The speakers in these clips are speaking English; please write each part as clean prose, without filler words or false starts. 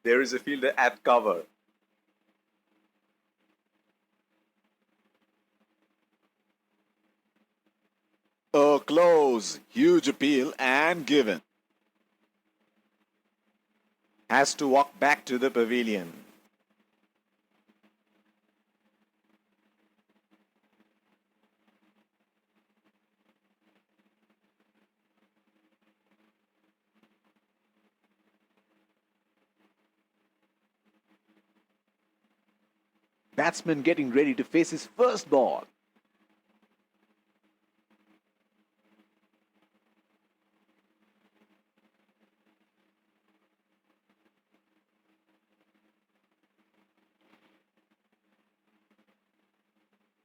There is a fielder at cover. Oh, close. Huge appeal and given. Has to walk back to the pavilion. Batsman getting ready to face his first ball.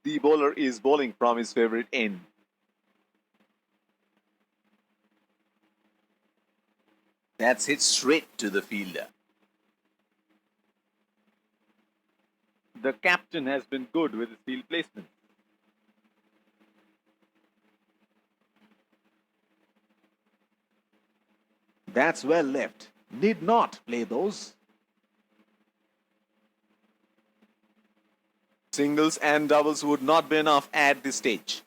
The bowler is bowling from his favorite end. That's hit straight to the fielder. The captain has been good with his field placement. That's well left. Need not play those. Singles and doubles would not be enough at this stage.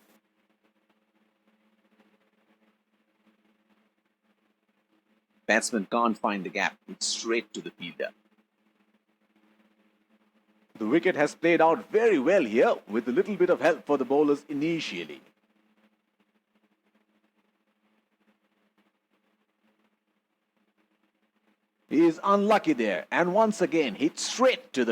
Batsman can't find the gap. It's straight to the fielder. The wicket has played out very well here with a little bit of help for the bowlers initially. He is unlucky there and once again hit straight to the